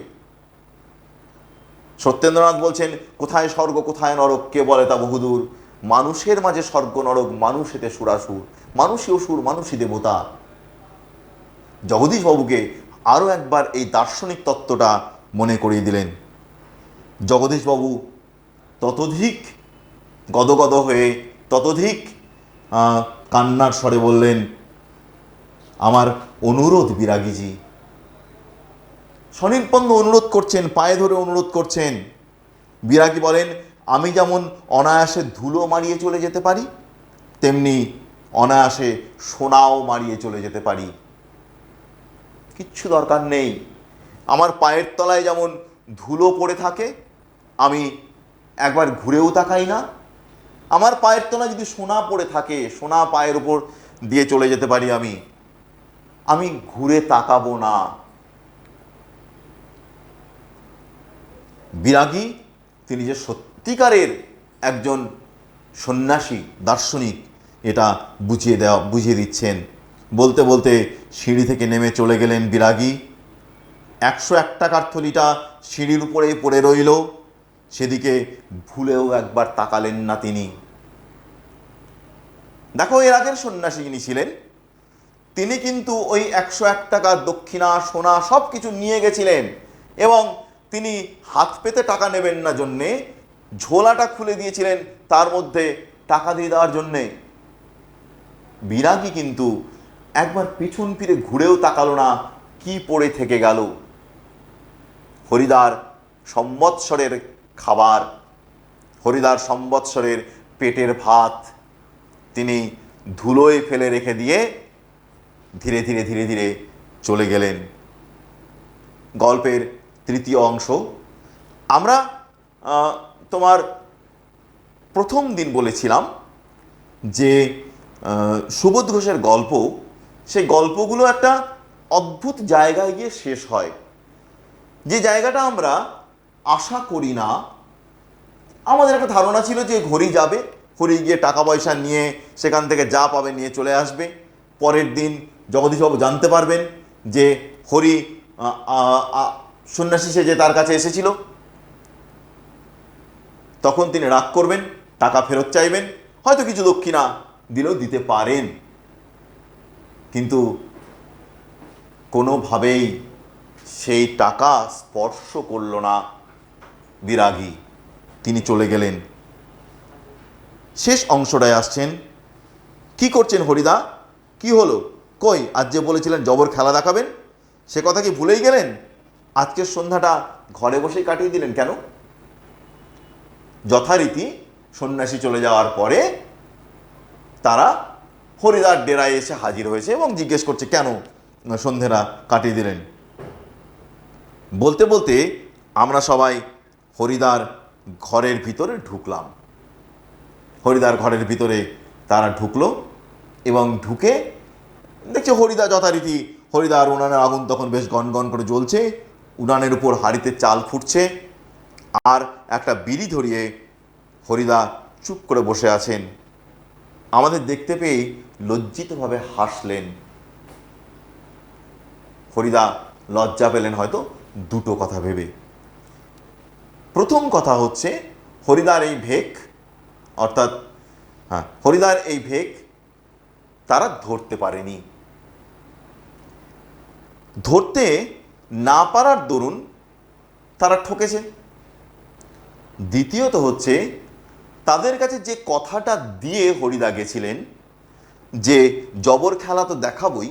সত্যেন্দ্রনাথ বলছেন, কোথায় স্বর্গ কোথায় নরক কে বলে তা বহুদূর, মানুষের মাঝে স্বর্গ নরক, মানুষ এতে সুরাসুর, মানুষই অসুর মানুষই দেবতা। জগদীশবাবুকে আরও একবার এই দার্শনিক তত্ত্বটা মনে করিয়ে দিলেন। জগদীশবাবু ততোধিক গদগদ হয়ে, ততোধিক কান্নার স্বরে বললেন, আমার অনুরোধ বিরাগীজি। স্বনির্বন্ধ অনুরোধ করছেন, পায়ে ধরে অনুরোধ করছেন। বিরাগী বলেন, আমি যেমন অনায়াসে ধুলো মারিয়ে চলে যেতে পারি, তেমনি অনায়াসে সোনাও মারিয়ে চলে যেতে পারি, কিচ্ছু দরকার নেই। আমার পায়ের তলায় যেমন ধুলো পড়ে থাকে, আমি একবার ঘুরেও তাকাই না। আমার পায়ের তলায় যদি সোনা পড়ে থাকে, সোনা পায়ের উপর দিয়ে চলে যেতে পারি, আমি ঘুরে তাকাবো না। বিরাগী তিনি যে সত্যিকারের একজন সন্ন্যাসী দার্শনিক, এটা বুঝিয়ে দিচ্ছেন। বলতে বলতে সিঁড়ি থেকে নেমে চলে গেলেন বিরাগী। 101 টাকার থলিটা সিঁড়ির উপরে পড়ে রইল, সেদিকে ভুলেও একবার তাকালেন না তিনি। দেখো, এর আগের সন্ন্যাসী যিনি ছিলেন, তিনি কিন্তু ওই 101 টাকা দক্ষিণা সোনা সব কিছু নিয়ে গেছিলেন, এবং তিনি হাত পেতে টাকা নেবেন না জন্যে ঝোলাটা খুলে দিয়েছিলেন তার মধ্যে টাকা দিয়ে দেওয়ার জন্যে। বিরাগী কিন্তু একবার পিছন ফিরে ঘুরেও তাকালো না, কি পড়ে থেকে গেল। হরিদার সম্বৎসরের খাবার, হরিদার সম্বৎসরের পেটের ভাত তিনি ধুলোয় ফেলে রেখে দিয়ে ধীরে ধীরে ধীরে ধীরে চলে গেলেন। গল্পের তৃতীয় অংশ। আমরা তোমার প্রথম দিন বলেছিলাম যে সুবোধ ঘোষের গল্প, সেই গল্পগুলো একটা অদ্ভুত জায়গায় গিয়ে শেষ হয়, যে জায়গাটা আমরা আশা করি না। আমাদের একটা ধারণা ছিল যে হরি যাবে, হরি গিয়ে টাকা পয়সা নিয়ে সেখান থেকে যা পাবে নিয়ে চলে আসবে। পরের দিন জগদীশবাবু জানতে পারবেন যে হরি সন্ন্যাসী সেজে তার কাছে এসেছিল। তখন তিনি রাগ করবেন, টাকা ফেরত চাইবেন, হয়তো কিছু দক্ষিণা দিলেও দিতে পারেন। কিন্তু কোনোভাবেই সেই টাকা স্পর্শ করল না বিরাগী, তিনি চলে গেলেন। শেষ অংশটায় আসছেন, কি করছেন হরিদা, কি হলো, কই আজ যে বলেছিলেন জবর খেলা দেখাবেন, সে কথা কি ভুলেই গেলেন? আজকের সন্ধ্যাটা ঘরে বসেই কাটিয়ে দিলেন কেন? যথারীতি সন্ন্যাসী চলে যাওয়ার পরে তারা হরিদার ডেরায় এসে হাজির হয়েছে এবং জিজ্ঞেস করছে কেন সন্ধ্যেরা কাটিয়ে দিলেন। বলতে বলতে আমরা সবাই হরিদার ঘরের ভিতরে ঢুকলাম। হরিদার ঘরের ভিতরে তারা ঢুকলো এবং ঢুকে দেখছে হরিদা যথারীতি, হরিদার উনানের আগুন তখন বেশ গনগন করে জ্বলছে, উনানের উপর হাঁড়িতে চাল ফুটছে, আর একটা বিড়ি ধরিয়ে হরিদা চুপ করে বসে আছেন। আমাদের দেখতে পেয়ে লজ্জিতভাবে হাসলেন। হরিদা লজ্জা পেলেন হয়তো দুটো কথা ভেবে। প্রথম কথা হচ্ছে, হরিদার এই ভেক, অর্থাৎ হরিদার এই ভেক তারা ধরতে পারেনি। ধরতে না পারার দরুন তারা ঠকেছে। দ্বিতীয়ত হচ্ছে, তাদের কাছে যে কথাটা দিয়ে হরিদা গেছিলেন যে জবর খেলা তো দেখাবই,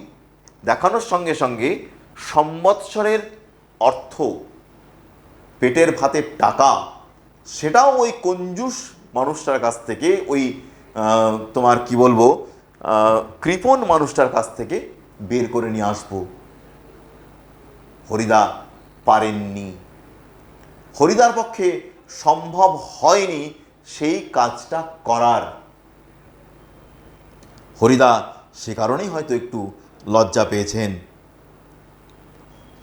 দেখানোর সঙ্গে সঙ্গে সম্বৎসরের অর্থ, পেটের ভাতের টাকা, সেটাও ওই কঞ্জুস মানুষটার কাছ থেকে, ওই তোমার কি বলবো, কৃপণ মানুষটার কাছ থেকে বের করে নিয়ে আসবো। হরিদা পারেননি, হরিদার পক্ষে সম্ভব হয়নি সেই কাজটা করার। হরিদা সে কারণেই হয়তো একটু লজ্জা পেয়েছেন।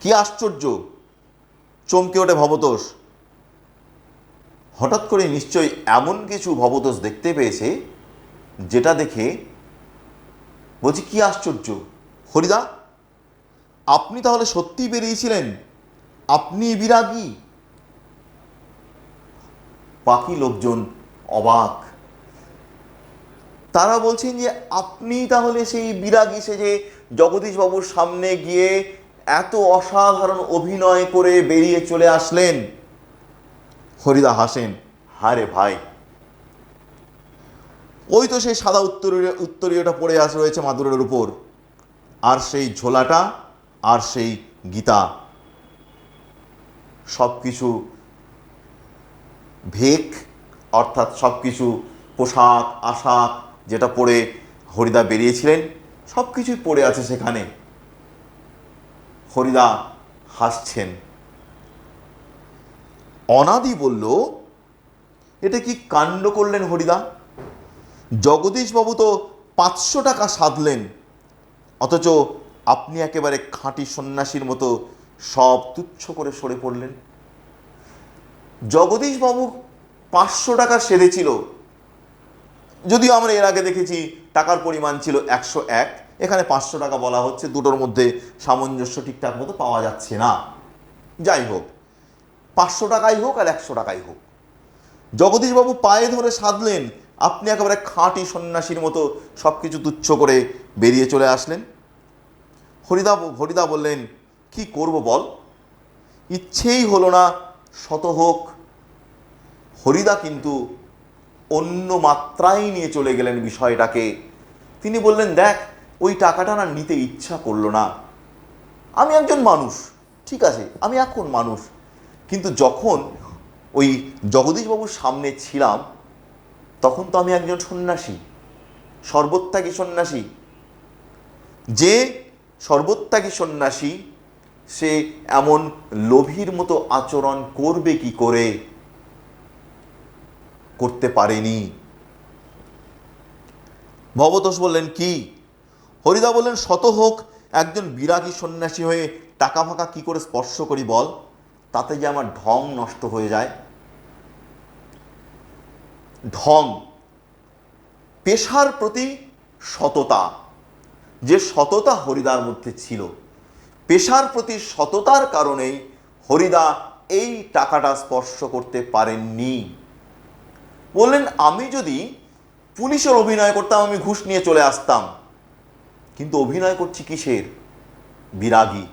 কি আশ্চর্য, চমকে ওঠে ভবতোষ। হঠাৎ করে নিশ্চয়ই এমন কিছু ভবতোষ দেখতে পেয়েছে যেটা দেখে বলছি, কি আশ্চর্য হরিদা, আপনি তাহলে সত্যিই বেরিয়েছিলেন, আপনি বিরাগী? বাকি লোকজন অবাক, তারা বলছেন যে আপনি তাহলে সেই বিরাগী সেজে জগদীশবাবুর সামনে গিয়ে এত অসাধারণ অভিনয় করে বেরিয়ে চলে আসলেন। হরিদা হাসেন, হারে ভাই, ওই তো সেই সাদা উত্তরীয়টা পড়ে রয়েছে মাদুরের উপর, আর সেই ঝোলাটা, আর সেই গীতা, সব কিছু ভেক, অর্থাৎ সব কিছু পোশাক আশাক যেটা পরে হরিদা বেরিয়েছিলেন সব কিছুই পড়ে আছে সেখানে। হরিদা হাসছেন। অনাদি বলল, এটা কি কাণ্ড করলেন হরিদা? জগদীশবাবু তো 500 টাকা সাধলেন, অথচ আপনি একেবারে খাঁটি সন্ন্যাসীর মতো সব তুচ্ছ করে সরে পড়লেন। জগদীশবাবু 500 টাকা সেধেছিল, যদিও আমরা এর আগে দেখেছি টাকার পরিমাণ ছিল 101, এখানে 500 টাকা বলা হচ্ছে, দুটোর মধ্যে সামঞ্জস্য ঠিকঠাক মতো পাওয়া যাচ্ছে না। যাই হোক, 500 টাকাই হোক আর 100 টাকাই হোক, জগদীশবাবু পায়ে ধরে সাধলেন, আপনি একেবারে খাঁটি সন্ন্যাসীর মতো সব কিছু তুচ্ছ করে বেরিয়ে চলে আসলেন। হরিদা বললেন, কি করব বল, ইচ্ছেই হলো না শত হোক। হরিদা কিন্তু অন্য মাত্রায় নিয়ে চলে গেলেন বিষয়টাকে। তিনি বললেন, দেখ, ওই টাকাটা না নিতে ইচ্ছা করলো না। আমি একজন মানুষ, ঠিক আছে, আমি এখন মানুষ, কিন্তু যখন ওই জগদীশবাবুর সামনে ছিলাম তখন তো আমি একজন সন্ন্যাসী, সর্বত্যাগী সন্ন্যাসী। যে সর্বত্যাগী সন্ন্যাসী সে এমন লোভীর মতো আচরণ করবে কি করে? করতে পারেনি। ভবতোষ বললেন, কি? হরিদা বললেন, শত হোক, একজন বিরাগী সন্ন্যাসী হয়ে টাকা ফাঁকা কি করে স্পর্শ করি বল, তাতে যে আমার ঢং নষ্ট হয়ে যায়। ঢং, পেশার প্রতি সততা, যে সততা হরিদার মধ্যে ছিল, পেশার প্রতি সততার কারণেই হরিদা এই টাকাটা স্পর্শ করতে পারেননি। বললেন, আমি যদি পুলিশের অভিনয় করতাম আমি ঘুষ নিয়ে চলে আসতাম, কিন্তু অভিনয় করছি কিসের? বিরাগী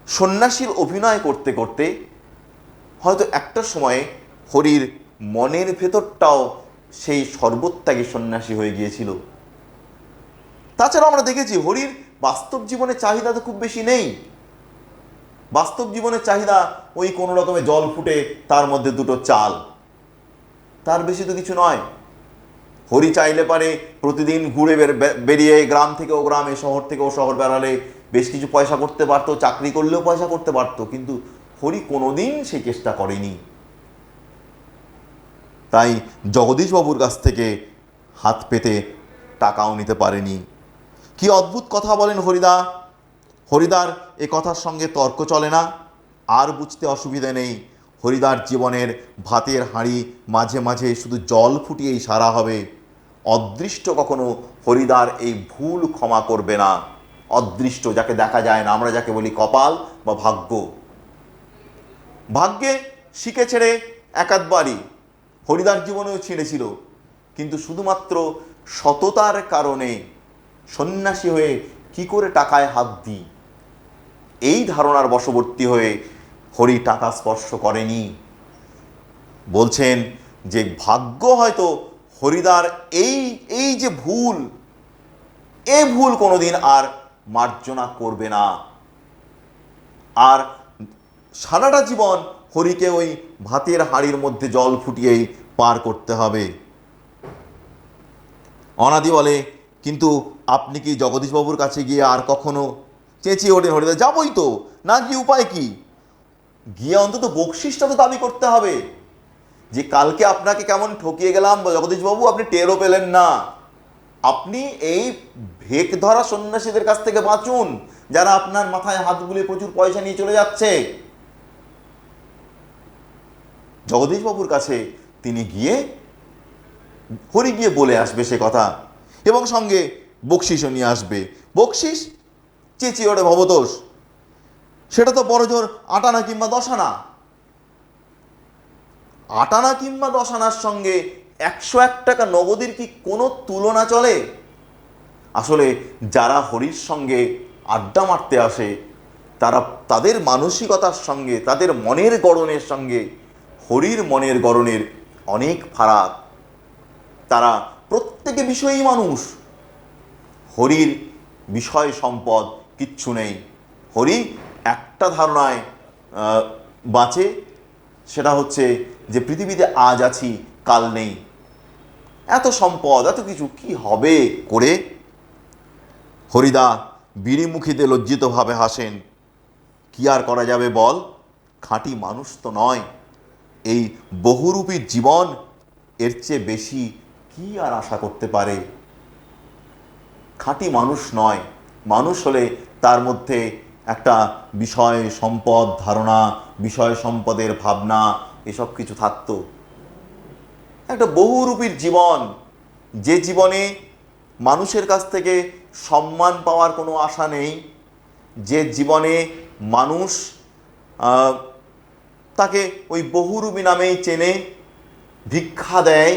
সন্ন্যাসীর অভিনয় করতে করতে হয়তো একটা সময়ে হরির মনের ভেতরটাও সেই সর্বত্যাগী সন্ন্যাসী হয়ে গিয়েছিল। তাছাড়া আমরা দেখেছি হরির বাস্তব জীবনে চাহিদা তো খুব বেশি নেই। বাস্তব জীবনের চাহিদা ওই কোনো রকমে জল ফুটে তার মধ্যে দুটো চাল, তার বেশি তো কিছু নয়। হরি চাইলে পারে প্রতিদিন ঘুরে বেরিয়ে গ্রাম থেকে ও গ্রামে, শহর থেকে ও শহর বেড়ালে বেশ কিছু পয়সা করতে পারতো, চাকরি করলেও পয়সা করতে পারতো, কিন্তু হরি কোনোদিন সেই চেষ্টা করেনি। তাই জগদীশবাবুর কাছ থেকে হাত পেতে টাকাও নিতে পারেনি। কি অদ্ভুত কথা বলেন হরিদা। হরিদার এ কথার সঙ্গে তর্ক চলে না, আর বুঝতে অসুবিধে নেই। হরিদার জীবনের ভাতের হাঁড়ি মাঝে মাঝে শুধু জল ফুটিয়েই সারা হবে। অদৃষ্ট কখনো হরিদার এই ভুল ক্ষমা করবে না। অদৃষ্ট, যাকে দেখা যায় না, আমরা যাকে বলি কপাল বা ভাগ্য। ভাগ্যে শিখে ছেড়ে একাধবারই হরিদার জীবনেও ছিঁড়েছিল, কিন্তু শুধুমাত্র সততার কারণে সন্ন্যাসী হয়ে কি করে টাকায় হাত দিই, এই ধারণার বশবর্তী হয়ে হরি টাকা স্পর্শ করেনি। বলছেন, যে ভাগ্য হয়তো হরিদার এই এই যে ভুল, এ ভুল কোনোদিন আর মার্জনা করবে না। আর সারাটা জীবন হরিকে ওই ভাতের হাঁড়ির মধ্যে জল ফুটিয়েই পার করতে হবে। অনাদি বলে, কিন্তু আপনি কি জগদীশবাবুর কাছে গিয়ে আর কখনো চেঁচিয়ে ওঠেন হরিদা যাবই তো, না কি উপায় কি? গিয়ে অন্তত বকশিসটা তো দাবি করতে হবে যে কালকে আপনাকে কেমন ঠকিয়ে গেলাম জগদীশবাবু, আপনি টেরও পেলেন না। আপনি এই ভেক ধরা সন্ন্যাসীদের কাছ থেকে বাঁচুন, যারা আপনার মাথায় হাত বুলিয়ে প্রচুর পয়সা নিয়ে চলে যাচ্ছে। জগদীশবাবুর কাছে তিনি গিয়ে হরি গিয়ে বলে আসবে সে কথা, এবং সঙ্গে বকশিসও নিয়ে আসবে। বকশিস চেঁচিয়ে ওঠে ভবতোষ, সেটা তো বড় জোর 8 আনা কিংবা 10 আনা। 8 আনা কিংবা 10 আনার সঙ্গে 101 টাকা নগদের কি কোনো তুলনা চলে? আসলে যারা হরির সঙ্গে আড্ডা মারতে আসে, তারা তাদের মানসিকতার সঙ্গে, তাদের মনের গড়নের সঙ্গে হরির মনের গড়নের অনেক ফারাক। তারা প্রত্যেকে বিষয়ী মানুষ, হরির বিষয় সম্পদ কিচ্ছু নেই। হরি একটা ধারণায় বাঁচে, সেটা হচ্ছে যে পৃথিবীতে আজ আছি কাল নেই। এত সম্পদ, এত কিছু কি হবে করে? হরিদা বিড়িমুখিতে লজ্জিতভাবে হাসেন। কি আর করা যাবে বল, খাঁটি মানুষ তো নয়। এই বহুরূপী জীবন, এর চেয়ে বেশি কি আর আশা করতে পারে? খাঁটি মানুষ নয়। মানুষ হলে তার মধ্যে একটা বিষয় সম্পদ ধারণা, বিষয় সম্পদের ভাবনা, এসব কিছু থাকতো। একটা বহুরূপীর জীবন, যে জীবনে মানুষের কাছ থেকে সম্মান পাওয়ার কোনো আশা নেই, যে জীবনে মানুষ তাকে ওই বহুরূপী নামেই চেনে, ভিক্ষা দেয়,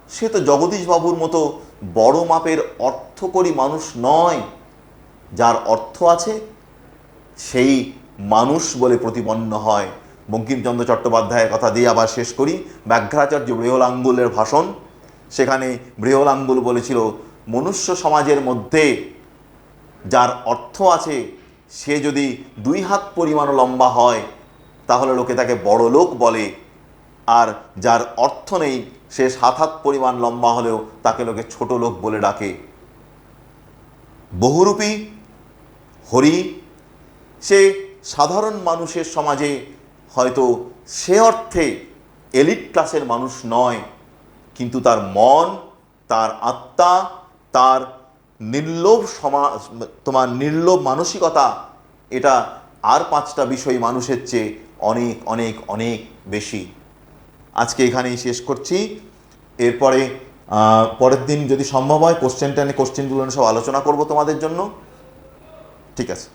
সে তো জগদীশবাবুর মতো বড় মাপের অর্থকরী মানুষ নয়। যার অর্থ আছে সেই মানুষ বলে প্রতিপন্ন হয়। বঙ্কিমচন্দ্র চট্টোপাধ্যায়ের কথা দিয়ে আবার শেষ করি। ব্যাঘ্রাচার্য বৃহলাঙ্গুলের ভাষণ, সেখানে বৃহলাঙ্গুল বলেছিল, মনুষ্য সমাজের মধ্যে যার অর্থ আছে সে যদি 2 হাত পরিমাণ লম্বা হয় তাহলে লোকে তাকে বড় লোক বলে, আর যার অর্থ নেই সে 7 হাত পরিমাণ লম্বা হলেও তাকে লোকে ছোট লোক বলে ডাকে। বহুরূপী হরি সে সাধারণ মানুষের সমাজে হয়তো সে অর্থে এলিট ক্লাসের মানুষ নয়, কিন্তু তার মন, তার আত্মা, তার নির্লোভ নির্লোভ মানসিকতা, এটা আর 5টা বিষয় মানুষের চেয়ে অনেক অনেক অনেক বেশি। আজকে এখানেই শেষ করছি। এরপরে পরের দিন যদি সম্ভব হয় কোশ্চেনগুলো সব আলোচনা করব তোমাদের জন্য। ঠিক আছে।